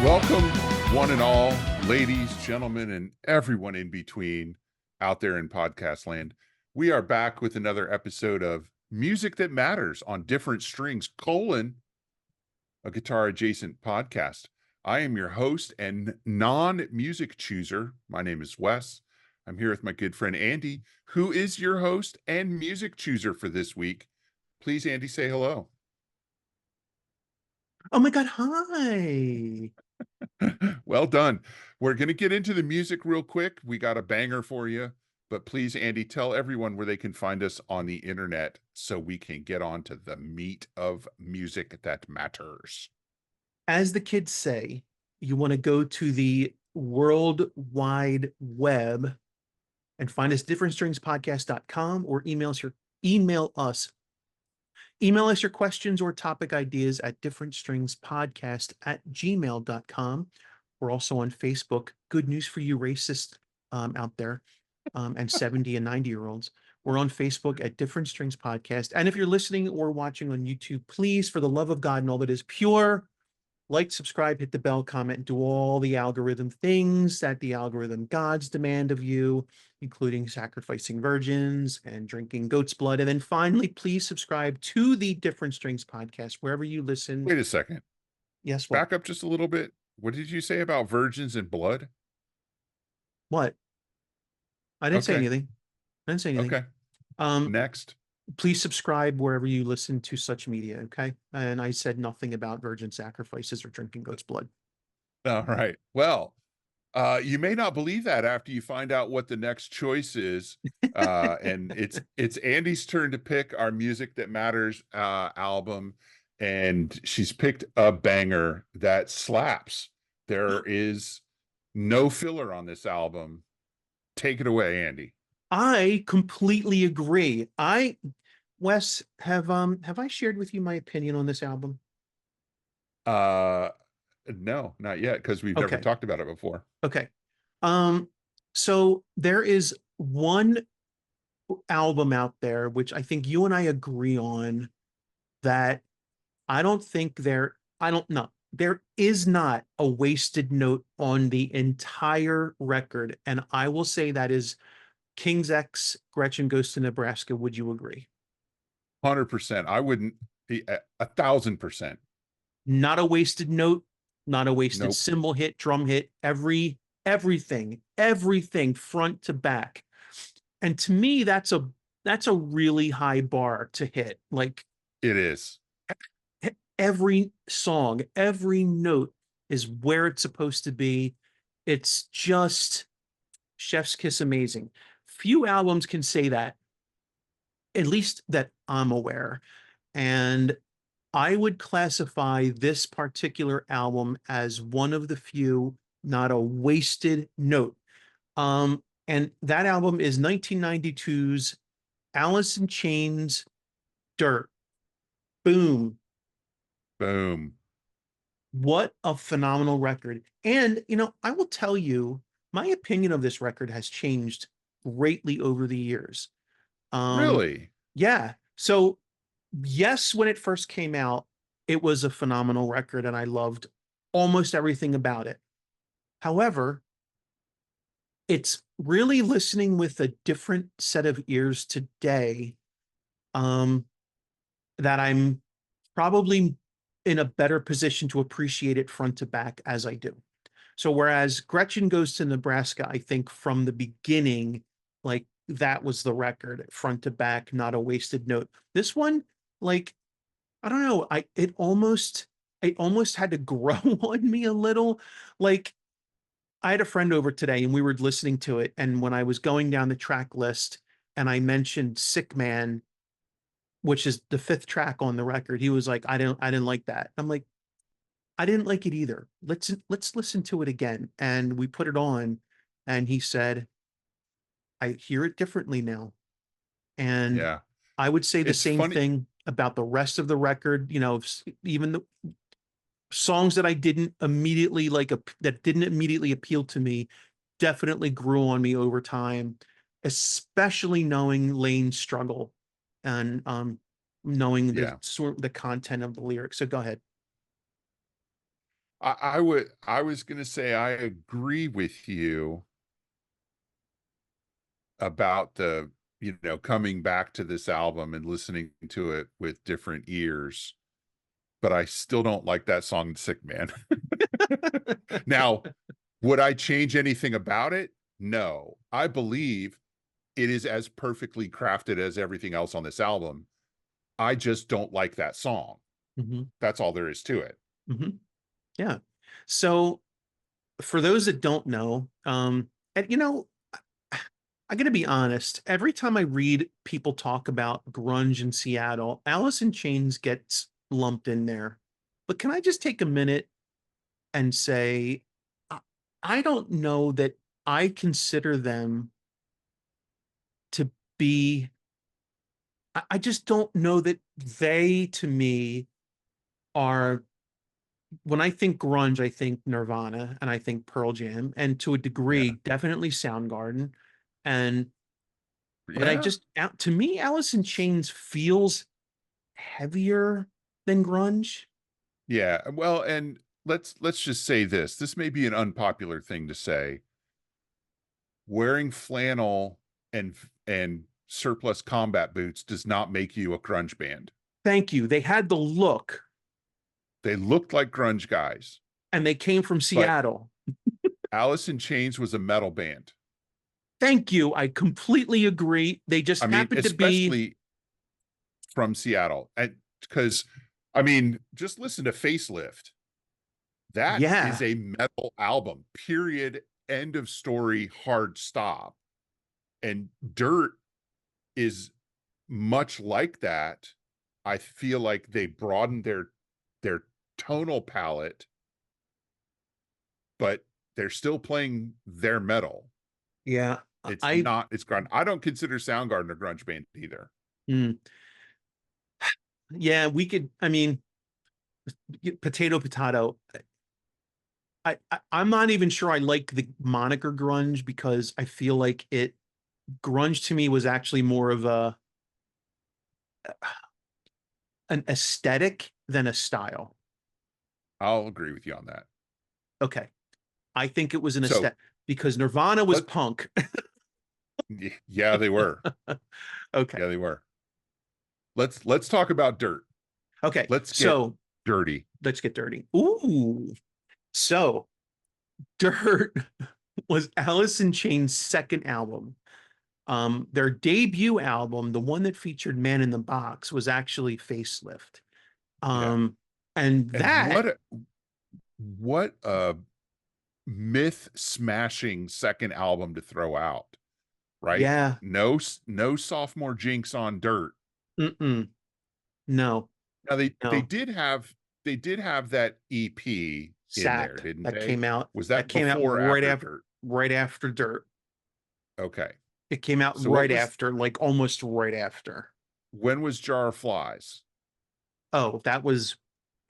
Welcome, one and all, ladies, gentlemen, and everyone in between out there in podcast land. We are back with another episode of Music That Matters on Different Strings, a guitar adjacent podcast. I am your host and non-music chooser. My name is Wes. I'm here with my good friend Andy, who is your host and music chooser for this week. Please, Andy, say hello. Oh my God, hi. Well done. We're going to get into the music real quick. We got a banger for you, but please, Andy, tell everyone where they can find us on the internet so we can get on to the meat of music that matters. As the kids say, you want to go to the World Wide Web and find us differentstringspodcast.com or email us your questions or topic ideas at differentstringspodcast@gmail.com. We're also on Facebook. Good news for you racists out there and 70 and 90-year-olds. We're on Facebook at Different Strings Podcast. And if you're listening or watching on YouTube, please, for the love of God and all that is pure, like, subscribe, hit the bell, comment, do all the algorithm things that the algorithm gods demand of you, including sacrificing virgins and drinking goat's blood. And then finally, please subscribe to the Different Strings Podcast, wherever you listen. Wait a second. Yes, what? Back up just a little bit. What did you say about virgins and blood? What? I didn't say Okay. anything. I didn't say anything. Okay. Next. Please subscribe wherever you listen to such media, okay? And I said nothing about virgin sacrifices or drinking goat's blood. All right. Well, you may not believe that after you find out what the next choice is. And it's Andy's turn to pick our Music That Matters album, and she's picked a banger that slaps. There is no filler on this album. Take it away, Andy. I completely agree. Wes, have I shared with you my opinion on this album? No, not yet, because we've never Okay. talked about it before. Okay. So there is one album out there which I think you and I agree on that I don't know. There is not a wasted note on the entire record. And I will say that is King's X, Gretchen Goes to Nebraska. Would you agree? 100%. I wouldn't be 1,000%. Not a wasted note, not a wasted Nope. cymbal hit, drum hit, everything front to back. And to me, that's a really high bar to hit. Like, It is. every song, every note is where it's supposed to be. It's just chef's kiss amazing. Few albums can say that, at least that I'm aware. And I would classify this particular album as one of the few, not a wasted note. And that album is 1992's Alice in Chains' Dirt. Boom. Boom. What a phenomenal record. And, I will tell you, my opinion of this record has changed greatly over the years. Really? Yeah. So, yes, when it first came out, it was a phenomenal record and I loved almost everything about it. However, it's really listening with a different set of ears today, that I'm probably in a better position to appreciate it front to back as I do. So whereas Gretchen Goes to Nebraska, I think from the beginning, like, that was the record front to back, not a wasted note. This one, like, I don't know, it almost had to grow on me a little. Like, I had a friend over today and we were listening to it, and when I was going down the track list and I mentioned Sick Man, which is the fifth track on the record, he was like, I didn't like that. I'm like, I didn't like it either. Let's listen to it again. And we put it on and he said, I hear it differently now. And Yeah. I would say the It's same funny. thing about the rest of the record. Even the songs that I didn't immediately that didn't immediately appeal to me definitely grew on me over time, especially knowing Lane's struggle and knowing Yeah. the content of the lyrics. So go ahead. I was gonna say I agree with you about the, coming back to this album and listening to it with different ears, but I still don't like that song Sick Man. Now, would I change anything about it? No. I believe it is as perfectly crafted as everything else on this album. I just don't like that song. Mm-hmm. That's all there is to it. Mm-hmm. Yeah. So for those that don't know, and I'm going to be honest, every time I read people talk about grunge in Seattle, Alice in Chains gets lumped in there. But can I just take a minute and say, I I don't know that I consider them to be, I just don't know that they, to me, are, when I think grunge, I think Nirvana and I think Pearl Jam, and to a degree, Yeah. definitely Soundgarden. And but I Yeah. just, to me, Alice in Chains feels heavier than grunge. Yeah. Well, and let's just say this. This may be an unpopular thing to say. Wearing flannel and surplus combat boots does not make you a grunge band. Thank you. They had the look They looked like grunge guys, and they came from but Seattle. Alice in Chains was a metal band. Thank you. I completely agree. They just I mean, happened to be, especially from Seattle. And because I mean, just listen to Facelift. That is yeah, a metal album. Period. End of story. Hard stop. And Dirt is much like that. I feel like they broadened their tonal palette, but they're still playing their metal. yeah. It's I, not, it's grunge. I don't consider Soundgarden a grunge band either. mm, yeah, we could, I mean, potato, potato. I'm not even sure I like the moniker grunge because I feel like grunge to me was actually more of an aesthetic than a style. I'll agree with you on that. Okay. I think it was an So aesthetic because Nirvana was let punk. yeah, they were. Okay. Yeah, they were. Let's talk about Dirt. Okay. Let's get So dirty. let's get dirty. Ooh. So Dirt was Alice in Chains' second album. Their debut album, the one that featured Man in the Box, was actually Facelift. Yeah. Um, and And that, what a myth smashing second album to throw out, right? yeah, No sophomore jinx on Dirt. mm-mm, no, Now no, they did have that EP in Sap there, didn't that they? came out. Was That that came out before or after Dirt? right after Dirt. Okay. It came out So what right was after, like almost right after. when was Jar of Flies? Oh, that was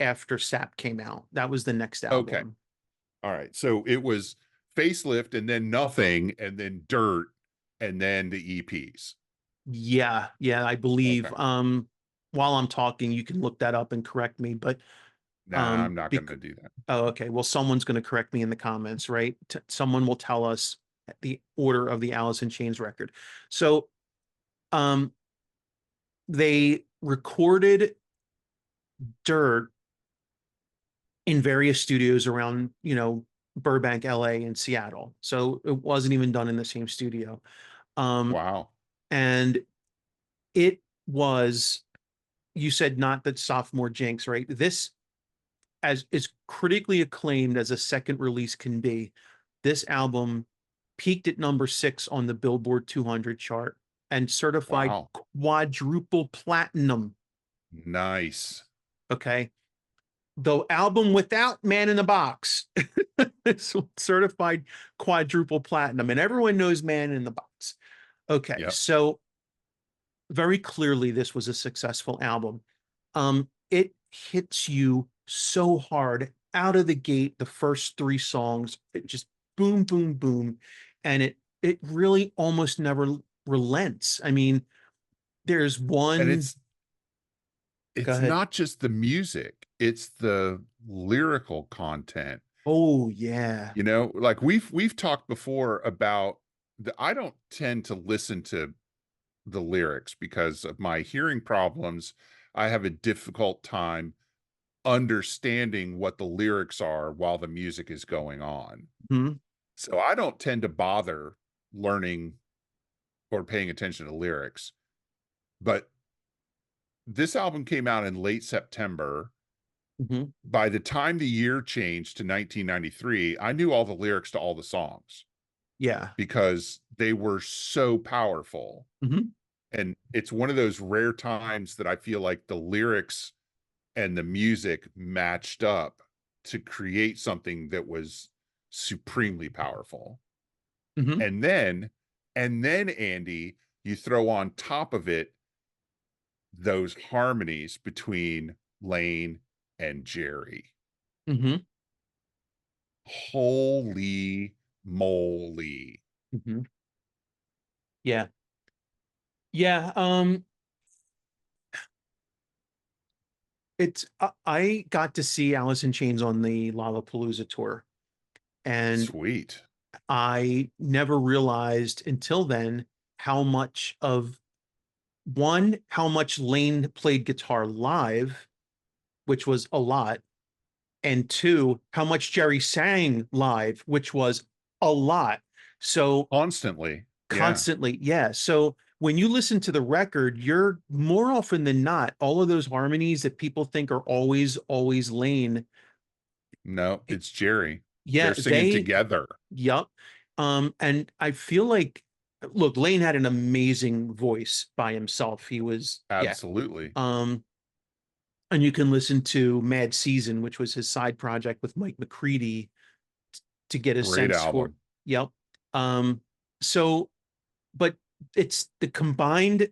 after Sap came out. That was the next Okay. album. All right. So it was Facelift and then Nothing and then Dirt and then the EPs. Yeah, yeah, I believe. Okay. While I'm talking, you can look that up and correct me, but Nah, I'm not going bec to do that. oh, okay. Well, someone's going to correct me in the comments, right? Someone will tell us the order of the Alice in Chains record. So, um, they recorded Dirt in various studios around, Burbank, LA, and Seattle. So it wasn't even done in the same studio. Um, Wow. and it was, you said not that sophomore jinx, right? This as is critically acclaimed as a second release can be. This album peaked at number 6 on the Billboard 200 chart and certified Wow. quadruple platinum. Nice. Okay. The album without Man in the Box is certified quadruple platinum, and everyone knows Man in the Box. Okay. Yep. So very clearly, this was a successful album. It hits you so hard out of the gate. The first 3 songs, it just boom, boom, boom, and it really almost never relents. I mean, there's And one. it's Go it's ahead. not just the music, it's the lyrical content. Oh yeah. You know, like we've talked before about I don't tend to listen to the lyrics because of my hearing problems. I have a difficult time understanding what the lyrics are while the music is going on. Mhm. So I don't tend to bother learning or paying attention to lyrics. But this album came out in late September. Mhm. By the time the year changed to 1993, I knew all the lyrics to all the songs Yeah. because they were so powerful. Mhm. And it's one of those rare times that I feel like the lyrics and the music matched up to create something that was supremely powerful. Mhm. And then, Andy, you throw on top of it those harmonies between Lane and Jerry. Mhm. Holy moly. Mhm. Yeah. Yeah. It's I got to see Alice in Chains on the Lollapalooza tour, and Sweet. I never realized until then how much of how much Lane played guitar live, which was a lot, and two, how much Jerry sang live, which was a lot. So Constantly. Yeah. constantly, yeah. So when you listen to the record, you're more often than not, all of those harmonies that people think are always Lane. No, it's Jerry. Yeah, They're singing they, together. yup. And I feel like, look, Lane had an amazing voice by himself. He was, yeah. Absolutely. Um, and you can listen to Mad Season, which was his side project with Mike McCready, to get a Great sense for, album. yep. Um, so, but it's the combined,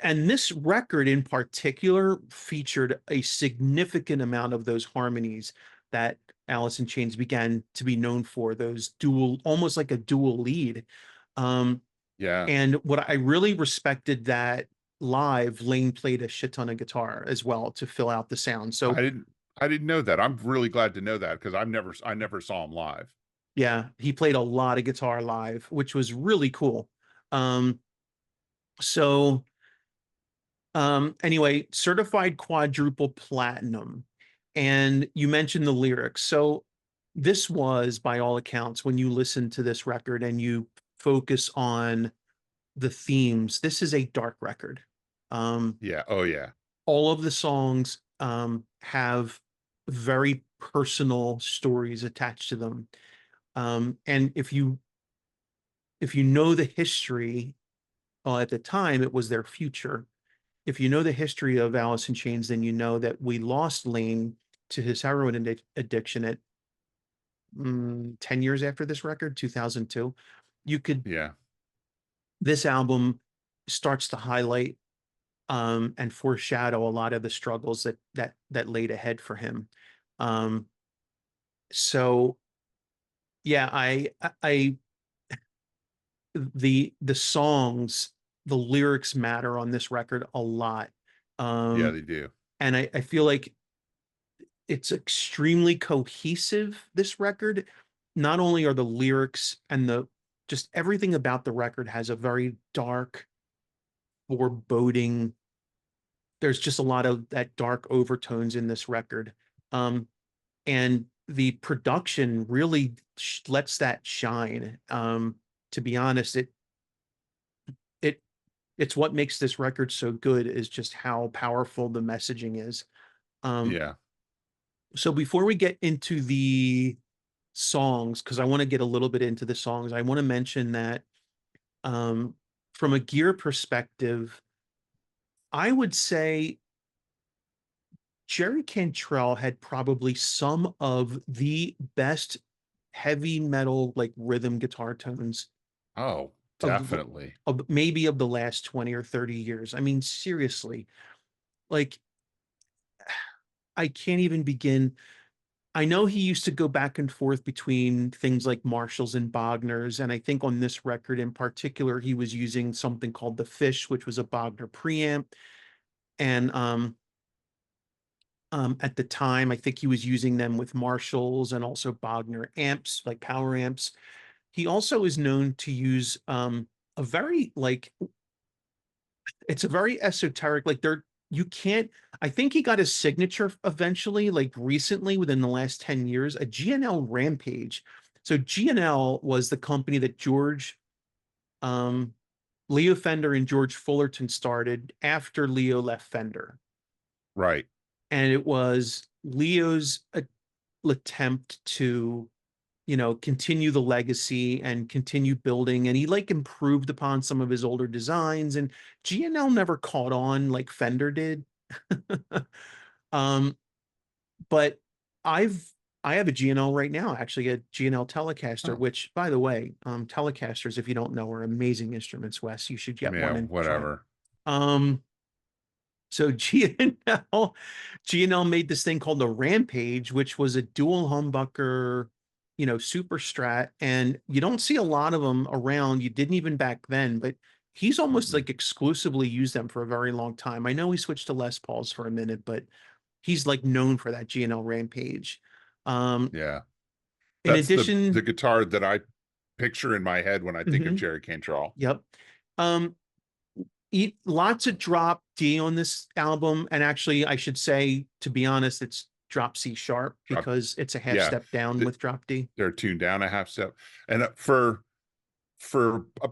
and this record in particular featured a significant amount of those harmonies that Alice in Chains began to be known for, those dual, almost like a dual lead. Um, Yeah. and what I really respected that live, Lane played a shit ton of guitar as well to fill out the sound. So I didn't know that. I'm really glad to know that because I never saw him live. yeah, he played a lot of guitar live, which was really cool. Um, so anyway, certified quadruple platinum. And you mentioned the lyrics. So this was, by all accounts, when you listen to this record and you focus on the themes, this is a dark record. Um, Yeah. Oh yeah. all of the songs have very personal stories attached to them. And if you know the history, well, at the time it was their future. If you know the history of Alice in Chains, then you know that we lost Lane to his heroin addiction at 10 years after this record, 2002. You could, Yeah. this album starts to highlight and foreshadow a lot of the struggles that laid ahead for him. Um, so yeah, I the songs, the lyrics matter on this record a lot. Yeah, Um, they do. and I feel like it's extremely cohesive, this record. Not only are the lyrics and the just everything about the record has a very dark, foreboding, there's just a lot of that dark overtones in this record. Um, and the production really lets that shine. To be honest, it it's what makes this record so good is just how powerful the messaging is. Um, Yeah. so before we get into the songs, because I want to get a little bit into the songs, I want to mention that um, from a gear perspective, I would say Jerry Cantrell had probably some of the best heavy metal like rhythm guitar tones Oh, of definitely. maybe of the last 20 or 30 years. I mean, seriously, like I can't even begin. I know he used to go back and forth between things like Marshalls and Bogners, and I think on this record in particular, he was using something called the Fish, which was a Bogner preamp. And At the time. I think he was using them with Marshalls and also Bogner amps, like power amps. He also is known to use a very like it's a very esoteric, like there you can't I think he got his signature eventually, like recently within the last 10 years, a GNL Rampage. So GNL was the company that um Leo Fender and George Fullerton started after Leo left Fender. Right. And it was Leo's attempt to, continue the legacy and continue building. And he like improved upon some of his older designs. And GNL never caught on like Fender did. um, but I've I have a GNL right now, actually a GNL Telecaster, Oh, which by the way, Telecasters, if you don't know, are amazing instruments, Wes. You should get yeah, one and try it. whatever. Um, so GNL made this thing called the Rampage, which was a dual humbucker, super strat. And you don't see a lot of them around. You didn't even back then, but he's almost Mm-mm. like exclusively used them for a very long time. I know he switched to Les Pauls for a minute, but he's like known for that GNL Rampage. Um, Yeah. in That's the addition, guitar that I picture in my head when I think of mhm, Jerry Cantrell. yep. Um, lots of drop D on this album. And actually, I should say, to be honest, it's drop C sharp Drop, because it's a half yeah, step down th- with drop D. they're tuned down a half step. And for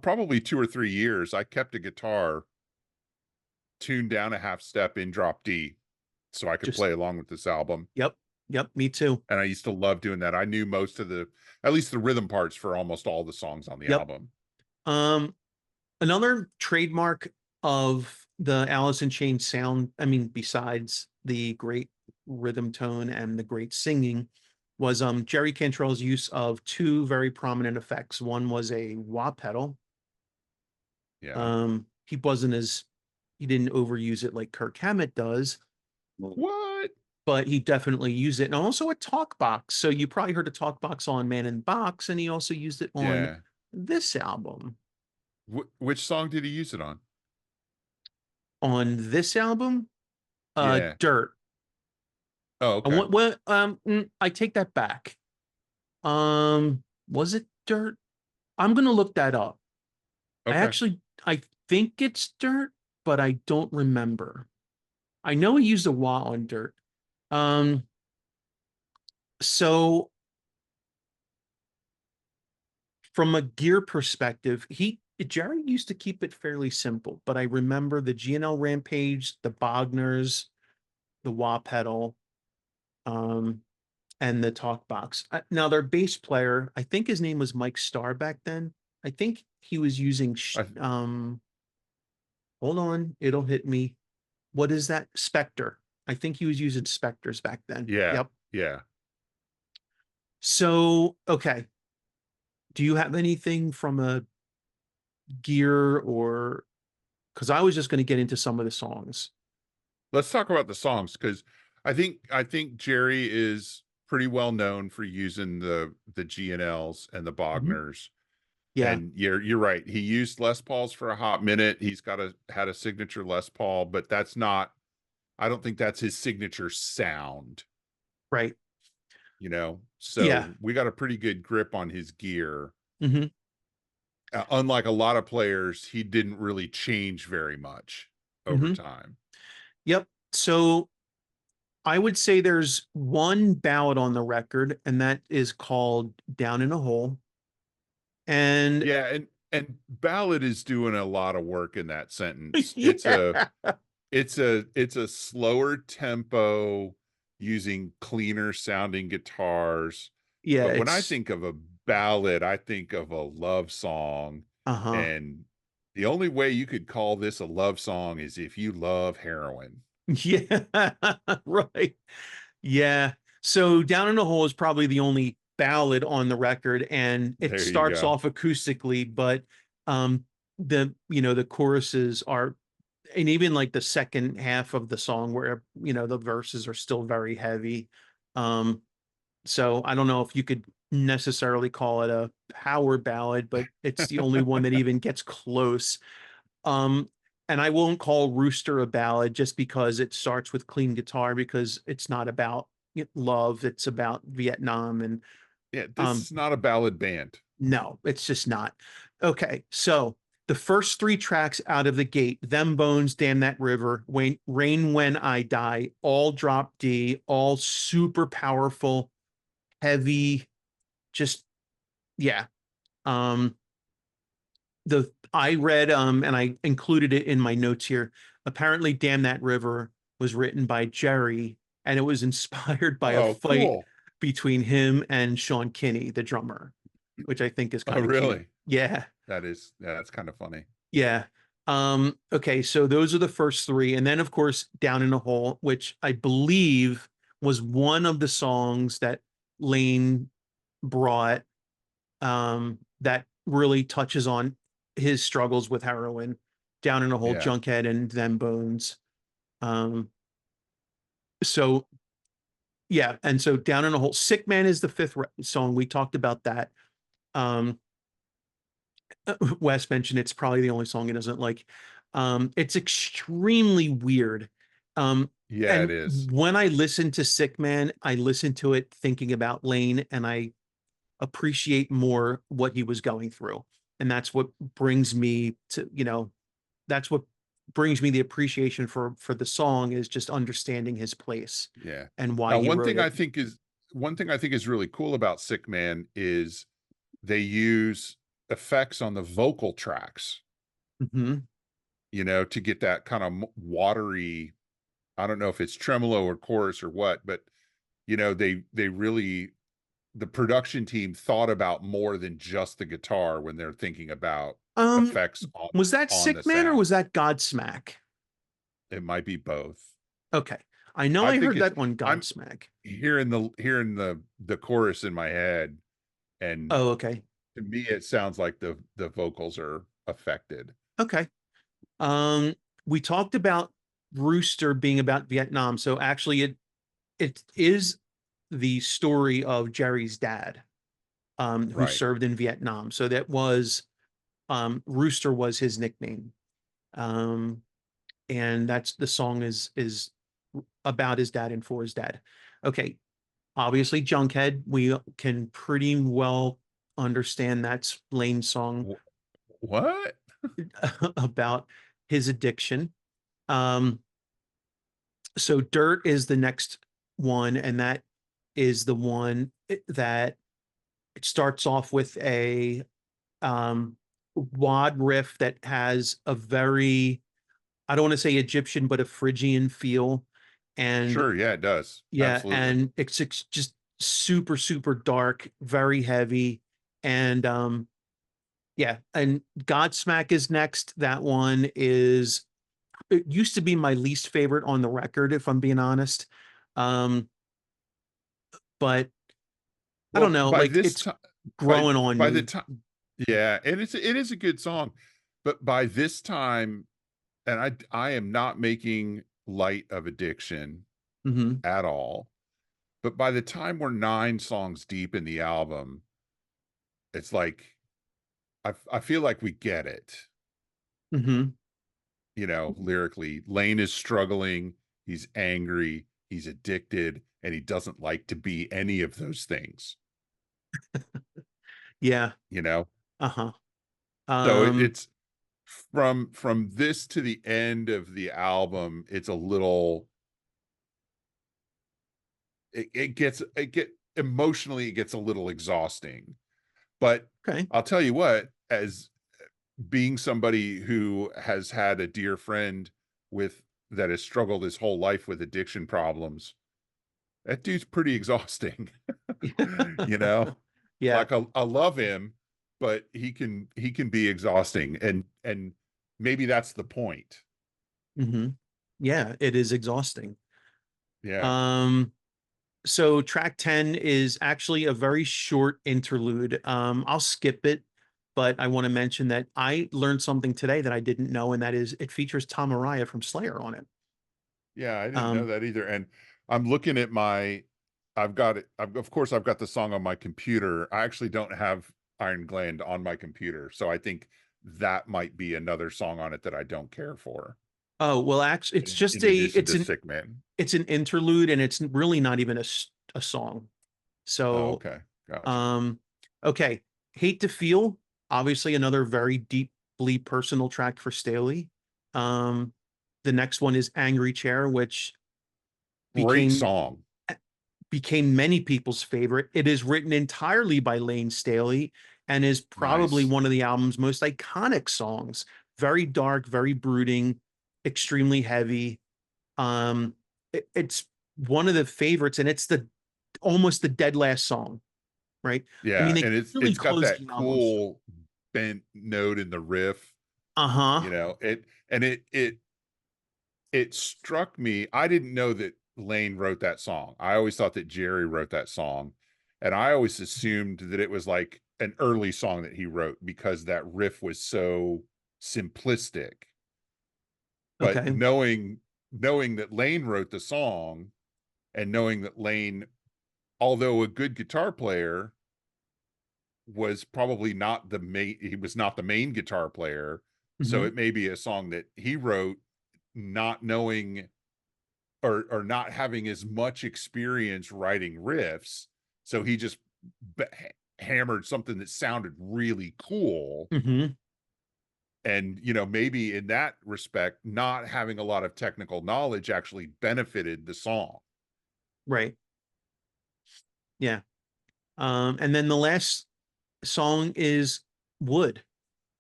probably 2 or 3 years, I kept a guitar tuned down a half step in drop D so I could Just, play along with this album. yep, yep, me too. And I used to love doing that. I knew most of at least the rhythm parts for almost all the songs on the Yep. album. Um, another trademark of the Alice in Chains sound, I mean, besides the great rhythm tone and the great singing, was Jerry Cantrell's use of two very prominent effects. One was a wah pedal. Yeah. He wasn't as he didn't overuse it like Kirk Hammett does, What? but he definitely used it. And also a talk box. So you probably heard a talk box on Man in the Box, and he also used it on Yeah. this album. Which song did he use it on? On this album, Yeah. Dirt. Oh, And okay. I take that back. Was it Dirt? I'm gonna look that up. Okay. I think it's Dirt, but I don't remember. I know he used a wah on Dirt. Um, so from a gear perspective, Jerry used to keep it fairly simple, but I remember the GNL Rampage, the Bogners, the wah pedal, um, and the talk box. Now their bass player, I think his name was Mike Starr back then. I think he was using I, hold on, it'll hit me. What is that? Spectre. I think he was using Spectres back then. yeah. Yep. Yeah. So, okay. Do you have anything from a gear or because I was just going to get into some of the songs. Let's talk about the songs because I think Jerry is pretty well known for using the GNLs and the Mhm. Bogners. Yeah, And you're right. He used Les Pauls for a hot minute. He's had a signature Les Paul, but that's not I don't think that's his signature sound, right. Yeah. So we got a pretty good grip on his gear. Hmm. Unlike a lot of players, he didn't really change very much over Hmm. time. Yep. So I would say there's one ballad on the record, and that is called Down in a Hole. And Yeah, and ballad is doing a lot of work in that sentence. yeah, It's a slower tempo using cleaner sounding guitars. yeah, But when I it's think of a ballad, I think of a love song. uh-huh. And the only way you could call this a love song is if you love heroin. Yeah, right. Yeah. So Down in a Hole is probably the only ballad on the record, and it There you starts go. off acoustically, but um the choruses are, and even like the second half of the song where the verses are still very heavy. Um so I don't know if you could necessarily call it a power ballad, but it's the only one that even gets close. Um and I won't call Rooster a ballad just because it starts with clean guitar, because it's not about love, it's about Vietnam. And Yeah, this um is not a ballad band. no, it's just not. Okay, so the first three tracks out of the gate: Them Bones, Damn That River, Rain When I Die, all drop D, all super powerful, heavy, just yeah. Um the I read, and I included it in my notes here. Apparently, Damn That River was written by Jerry, and it was inspired by a Oh, fight cool. between him and Sean Kinney, the drummer, which I think is Oh, kind of cute. really? Yeah. That's kind of funny. Yeah. Okay, so those are the first three. And then of course, Down in a Hole, which I believe was one of the songs that Lane brought, that really touches on his struggles with heroin. Down in a Hole, Yeah. Junkhead, and Them Bones. Um, so yeah, and so Down in a Hole, Sick Man is the fifth song. We talked about that. Um, Wes mentioned it's probably the only song he doesn't like. It's extremely weird. Yeah, it And is. when I listen to Sick Man, I listen to it thinking about Lane, and I appreciate more what he was going through. And that's what brings me to, that's what brings me the appreciation for the song, is just understanding his place Yeah. and why Now, he wrote it. one thing I think is really cool about Sick Man is they use effects on the vocal tracks, Hmm. to get that kind of watery, I don't know if it's tremolo or chorus or what, but they really, the production team thought about more than just the guitar when they're thinking about Um, effects was that on the Sick Man or sound. was that Godsmack? It might be both. Okay. I know I I think heard it's that one, I'm Godsmack. hearing the chorus in my head, and Oh, okay. to me it sounds like the vocals are affected. Okay. Um, we talked about Rooster being about Vietnam. So actually it is the story of Jerry's dad, who Right. served in Vietnam. So that was, Rooster was his nickname. Um, and that's the song is about his dad and for his dad. Okay. Obviously, Junkhead, we can pretty well understand that's Lane's song What? about his addiction. Um, so Dirt is the next one, and that is the one that it starts off with a wad riff that has a very, I don't want to say Egyptian, but a Phrygian feel. And Sure, yeah, it does. yeah, Absolutely. and it's just super, super dark, very heavy. And yeah, and Godsmack is next. That one is, it used to be my least favorite on the record, if I'm being honest. Um, but I don't Well, know, by like this it's time, growing on by the me. time, yeah, and it is a good song, but by this time, and I am not making light of addiction Hmm. at all, but by the time we're 9 songs deep in the album, it's like I feel like we get it, Hmm. lyrically. Lane is struggling, he's angry, he's addicted, and he doesn't like to be any of those things, Yeah. you know? Uh-huh. So Um, it's from this to the end of the album, it's a little, it get emotionally, it gets a little exhausting. But okay. I'll tell you what, as being somebody who has had a dear friend with that has struggled his whole life with addiction problems, that dude's pretty exhausting. you know, Yeah. like I love him, but he can be exhausting, and maybe that's the point. Hmm. Yeah, it is exhausting. Yeah. Um, so track 10 is actually a very short interlude. I'll skip it, but I want to mention that I learned something today that I didn't know, and that is it features Tom Araya from Slayer on it. Yeah, I didn't know Um, that either. And I'm looking at I've got it. Of course, I've got the song on my computer. I actually don't have Iron Gland on my computer. So I think that might be another song on it that I don't care for. Oh, well, actually, it's just In addition it's to an Sick Man. interlude, and it's really not even a song. Oh, So, okay. Gotcha. um, okay. Hate to Feel, obviously another very deeply personal track for Staley. Um, the next one is Angry Chair, which Great became song. many people's favorite. It is written entirely by Lane Staley and is probably Nice. one of the album's most iconic songs. Very dark, very brooding, extremely heavy. It's one of the favorites, and it's the almost the dead last song, right? I mean, Yeah, they and really it's got closed that the album strong. cool bent note in the riff, Uh-huh. it struck me. I didn't know that Lane wrote that song. I always thought that Jerry wrote that song, and I always assumed that it was like an early song that he wrote because that riff was so simplistic. But Okay. knowing that Lane wrote the song, and knowing that Lane, although a good guitar player, was probably not the main he was not the main guitar player. So Hmm. it may be a song that he wrote not knowing, or not having as much experience writing riffs. So he just hammered something that sounded really cool. Hmm. And, maybe in that respect, not having a lot of technical knowledge actually benefited the song. Right. Yeah. And then the last song is Wood,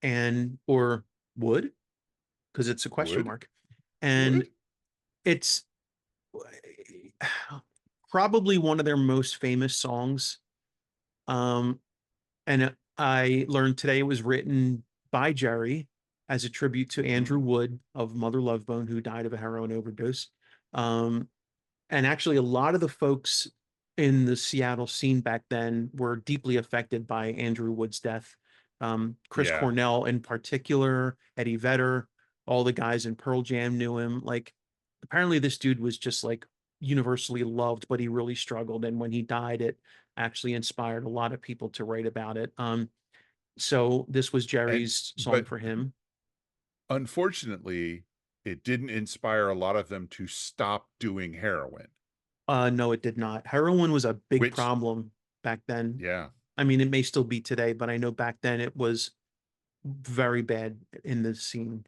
and or Wood, because it's a question Would, mark. And would, it's probably one of their most famous songs. Um, and I learned today it was written by Jerry as a tribute to Andrew mm, Wood of Mother Love Bone, who died of a heroin overdose. Um, and actually, a lot of the folks in the Seattle scene back then were deeply affected by Andrew Wood's death. Chris yeah. Cornell, in particular, Eddie Vedder, all the guys in Pearl Jam knew him. Like, apparently, this dude was just like universally loved, but he really struggled. And when he died, it actually inspired a lot of people to write about it. So this was And Jerry's song but for him. unfortunately, it didn't inspire a lot of them to stop doing heroin, No, it did not. Heroin was a big which, problem back then. yeah, I mean, it may still be today, but I know back then it was very bad in the scene.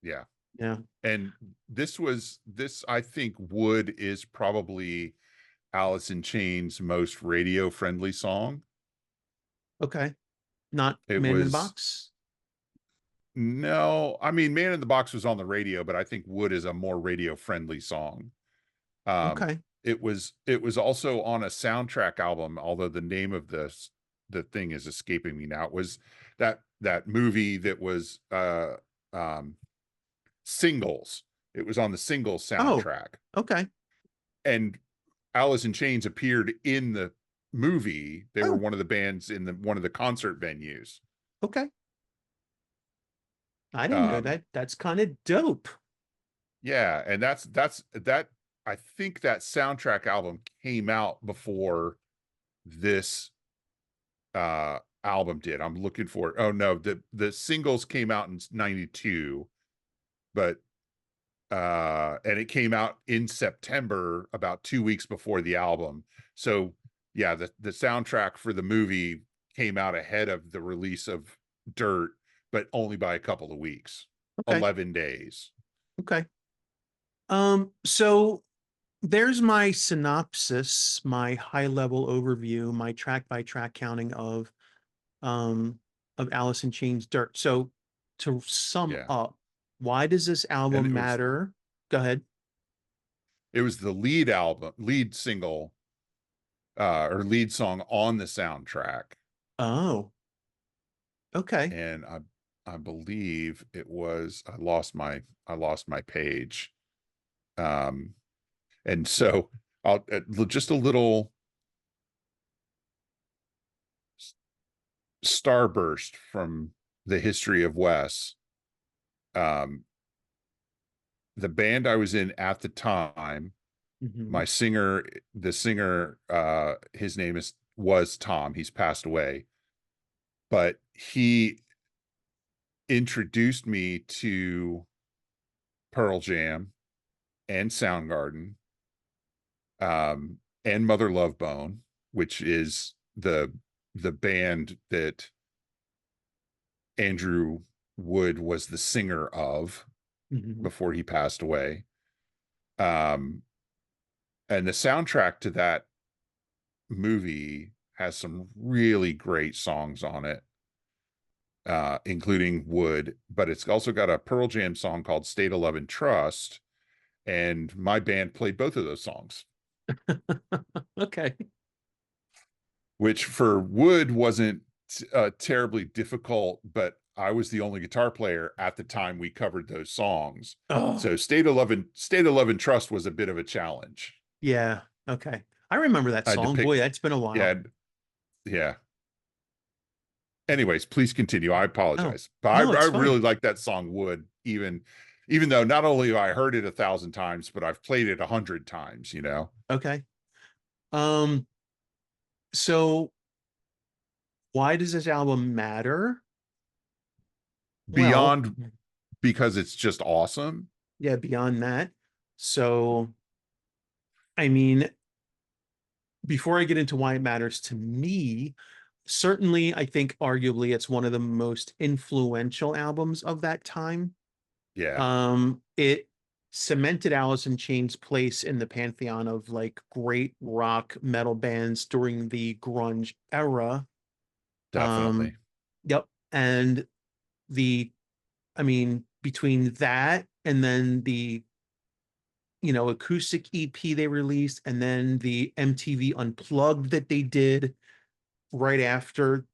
yeah. Yeah. And this, I think, Wood is probably Alice in Chains' most radio friendly song. Okay. Not It Man in the was, Box. no, I mean, Man in the Box was on the radio, but I think Wood is a more radio friendly song. Um, Okay. it was also on a soundtrack album, although the name of the thing is escaping me now. It was that movie that was um Singles. It was on the Singles Oh, soundtrack. okay. And Alice in Chains appeared in the movie. They were Oh, one of the bands in one of the concert venues. okay. I didn't know Um, that. That's kind of dope. yeah, and that I think that soundtrack album came out before this album did. I'm looking for it. Oh no, the Singles came out in 92, but and it came out in September, about 2 weeks before the album. So yeah, the soundtrack for the movie came out ahead of the release of Dirt, but only by a couple of weeks, Okay. 11 days. Okay. So there's my synopsis, my high level overview, my track by track counting um Alice in Chains Dirt. So to sum Yeah. up, why does this And album matter? Go ahead. it was the lead single, or lead song on the soundtrack. Oh, okay. And I believe it was, I lost my page. Um and so I'll just a little starburst from the history of Wes. Um, the band I was in at the time, Hmm. my singer, the singer, his name was Tom. He's passed away, but introduced me to Pearl Jam and Soundgarden, and Mother Love Bone, which is the band that Andrew Wood was the singer of Mhm. before he passed away. Um, and the soundtrack to that movie has some really great songs on it, including Wood, but it's also got a Pearl Jam song called State of Love and Trust. And my band played both of those songs, Okay. which for Wood wasn't terribly difficult, but I was the only guitar player at the time we covered those songs. Oh, So State of Love and Trust was a bit of a challenge. yeah. Okay. I remember that I had to song. pick, Boy, that's been a while. yeah, yeah. Anyways, please continue. I Oh, apologize, but no, I it's fine. really like that song Wood, even though not only have I heard it 1,000 times, but I've played it 100 times, you know, Okay. Um, so why does this album matter? Well, beyond because it's just awesome. yeah, beyond that. So, I mean, before I get into why it matters to me, certainly I think arguably it's one of the most influential albums of that time. Yeah, It cemented Alice in Chains' place in the pantheon of like great rock metal bands during the grunge era. definitely. Um, yep. And the, I mean, between that and then the, acoustic EP they released, and then the MTV Unplugged that they did right after,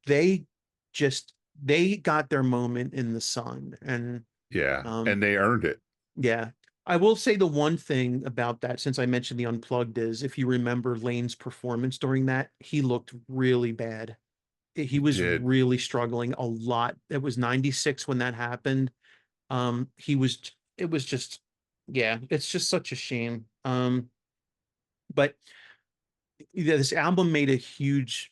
just, they got their moment in the sun. And, Yeah, um, and they earned it. yeah. I will say the one thing about that, since I mentioned the Unplugged, is if you remember Lane's performance during that, he looked really bad. He He was did. really struggling a lot. It was 96 when that happened. It was just, yeah, it's just such a shame. But yeah, this album made a huge,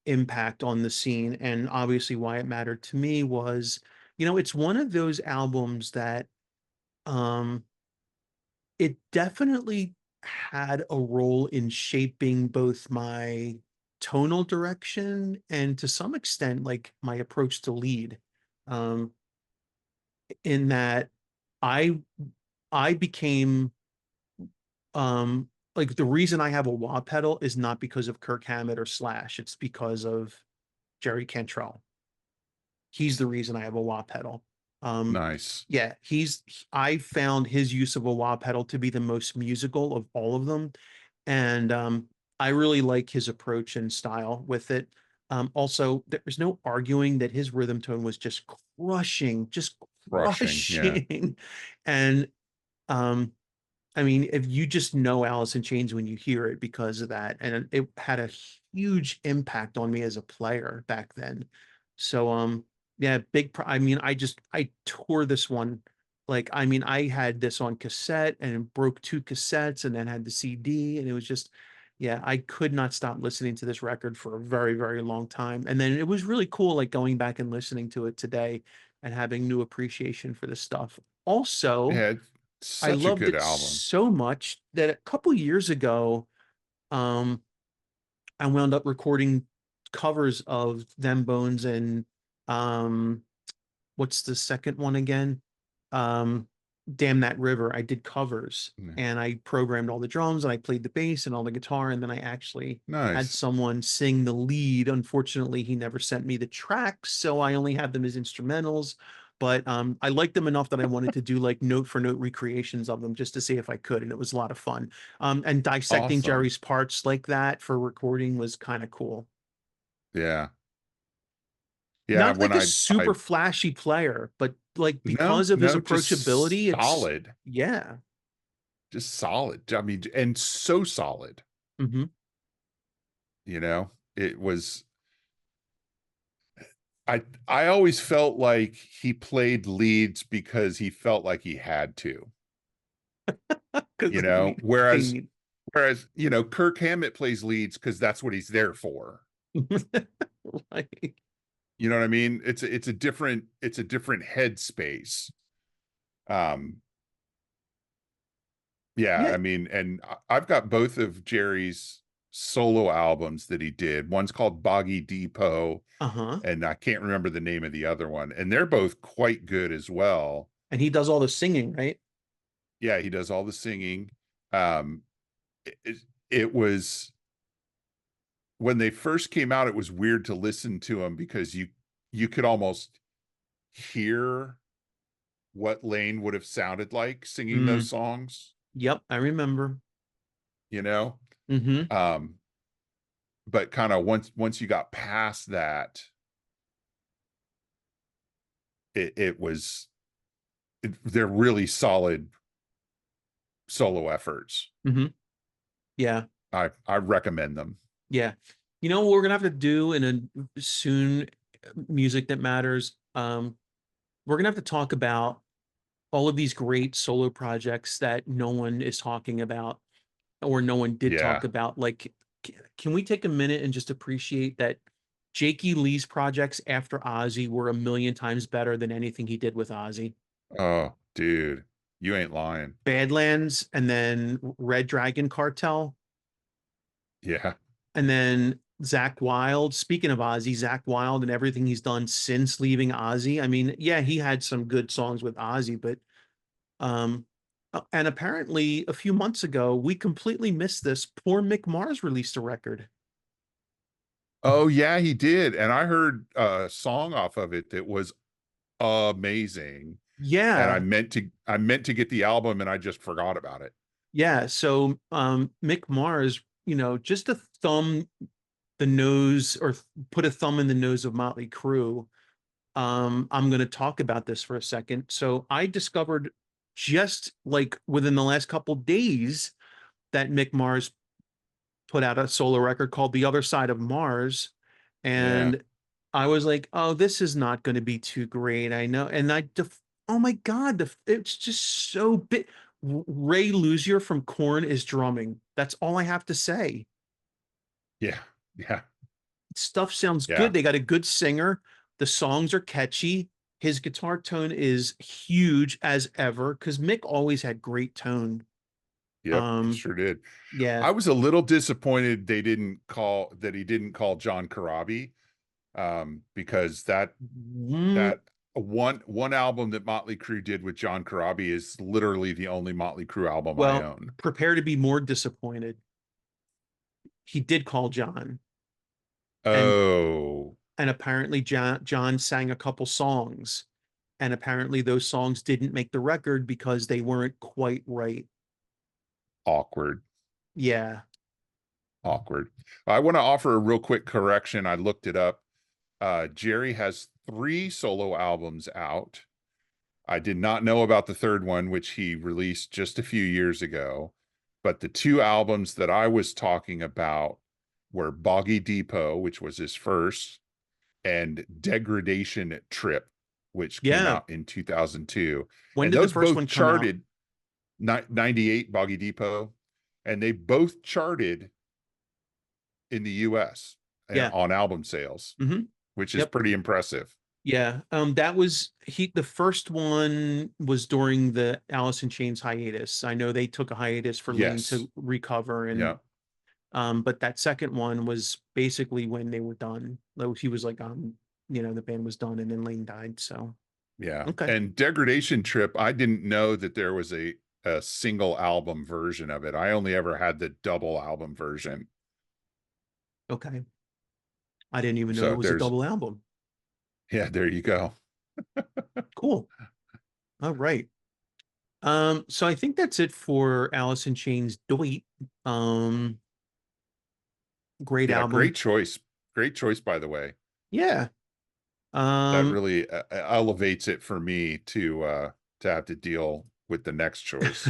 impact on the scene. And obviously why it mattered to me was, it's one of those albums that, um, it definitely had a role in shaping both my tonal direction and to some extent like my approach to lead. Um, in that I I became like the reason I have a wah pedal is not because of Kirk Hammett or Slash, it's because of Jerry Cantrell. He's the reason I have a wah pedal. Um, Nice. yeah, I found his use of a wah pedal to be the most musical of all of them. And I really like his approach and style with it. Also, there's no arguing that his rhythm tone was just Rushing. Yeah. crushing. And um, I mean, if you just know Alice in Chains when you hear it because of that, and it had a huge impact on me as a player back then. So, yeah, I mean, I tore this one. Like, I mean, I had this on cassette and broke two cassettes and then had the CD, and it was just, yeah, I could not stop listening to this record for a very, very long time. And then it was really cool, like going back and listening to it today and having new appreciation for this stuff. Also, Yeah. It's I such a loved good it album. so much that a couple years ago, um, I wound up recording covers of Them Bones and um, what's the second one again? Um, Damn That River. I did covers Yeah. and I programmed all the drums and I played the bass and all the guitar, and then I actually had Nice. someone sing the lead. Unfortunately, he never sent me the tracks, so I only have them as instrumentals. But I liked them enough that I wanted to do like note for note recreations of them just to see if I could, and it was a lot of fun. And dissecting Awesome. Jerry's parts like that for recording was kind of cool. Yeah. Yeah. Not When like a I, super flashy player, but like no, because of his no, just approachability, it's, solid, yeah. just solid. I mean, and so solid, Hmm. it was, I always felt like he played leads because he felt like he had to, Because they whereas, need. Kirk Hammett plays leads because that's what he's there for, Right. You know what I mean? It's a different headspace. Um, yeah, Yeah. I mean, and I've got both of Jerry's solo albums that he did. One's called Boggy Depot, Uh-huh. and I can't remember the name of the other one. And they're both quite good as well. And he does all the singing, right? Yeah, he does all the singing. Um, it, it was when they first came out, it was weird to listen to them because you could almost hear what Lane would have sounded like singing those Mm, songs, yep, I remember. you know? Mm-hmm. Um, but kind of once you got past that, it was they're really solid solo efforts. Mm-hmm. Yeah. I recommend them. Yeah. You know what we're gonna have to do in a soon music that matters. We're gonna have to talk about all of these great solo projects that no one is talking about or no one did talk Yeah. about. Like, can we take a minute and just appreciate that Jakey Lee's projects after Ozzy were a million times better than anything he did with Ozzy? Oh, dude, you ain't lying. Badlands and then Red Dragon Cartel Yeah. and then Zach Wild. Speaking of Ozzy, Zach Wild and everything he's done since leaving Ozzy. I mean, yeah, he had some good songs with Ozzy, but um, and apparently a few months ago we completely missed this. Poor Mick Mars released a record. Oh yeah, he did. And I heard a song off of it that was amazing. And Yeah, I meant to get the album and I just forgot about it. yeah. So Mick Mars, just to thumb the nose or put a thumb in the nose of Motley Crue. I'm going to talk about this for a second. So I discovered just like within the last couple days that Mick Mars put out a solo record called The Other Side of Mars. Yeah. And I was like, oh, this is not going to be too great. I know. And oh my God, it's just so big. Ray Luzier from Korn is drumming. That's all I have to say. Yeah. Yeah. Stuff sounds Yeah. good. They got a good singer. The songs are catchy. His guitar tone is huge as ever because Mick always had great tone. Yep, he Um, sure did. yeah. I was a little disappointed he didn't call John Corabi, because Mm, that one album that Motley Crue did with John Corabi is literally the only Motley Crue album I well, own. prepare to be more disappointed. He did call John, and Oh, apparently John sang a couple songs, and apparently those songs didn't make the record because they weren't quite right. awkward, Yeah. awkward. I want to offer a real quick correction. I looked it up. Jerry has 3 solo albums out. I did not know about the third one, which he released just a few years ago. But the 2 albums that I was talking about were Boggy Depot, which was his first, and Degradation Trip, which came Yeah. out in 2002. When And did the those first both one come out? charted 98, Boggy Depot, and they both charted in the US Yeah. on album sales, Hmm. which is Yep. pretty impressive. Yeah, that was the first one was during the Alice in Chains hiatus. I know they took a hiatus for Lane Yes. to recover and Yeah. but that second one was basically when they were done. Like he was like the band was done and then Lane died. So Yeah. okay. And Degradation Trip, I didn't know that there was a single album version of it. I only ever had the double album version. Okay. I didn't even know there So was a there's double album. yeah, there you go. Cool. All right. So I think that's it for Alice in Chains Doit. Um, great Yeah, album. great choice. Great choice, by the way. Yeah. That Um, really elevates it for me to have to deal with the next choice.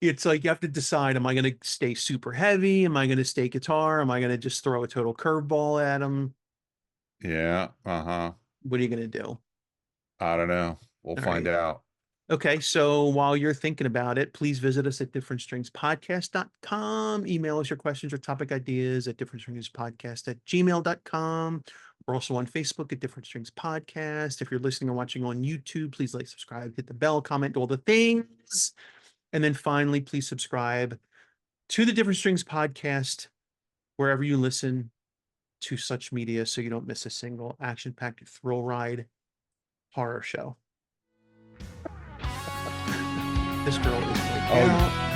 it's like you have to decide, am I going to stay super heavy? Am I going to stay guitar? Am I going to just throw a total curveball at him? Yeah, uh-huh. What are you going to do? I don't know. We'll All find right. out. Okay, so while you're thinking about it, please visit us at differentstringspodcast.com. Email us your questions or topic ideas at differentstringspodcast@gmail.com. We're also on Facebook at Different Strings Podcast. If you're listening or watching on YouTube, please like, subscribe, hit the bell, comment, all the things. And then finally, please subscribe to the Different Strings Podcast wherever you listen to such media so you don't miss a single action-packed thrill ride horror show. This girl is like, Oh,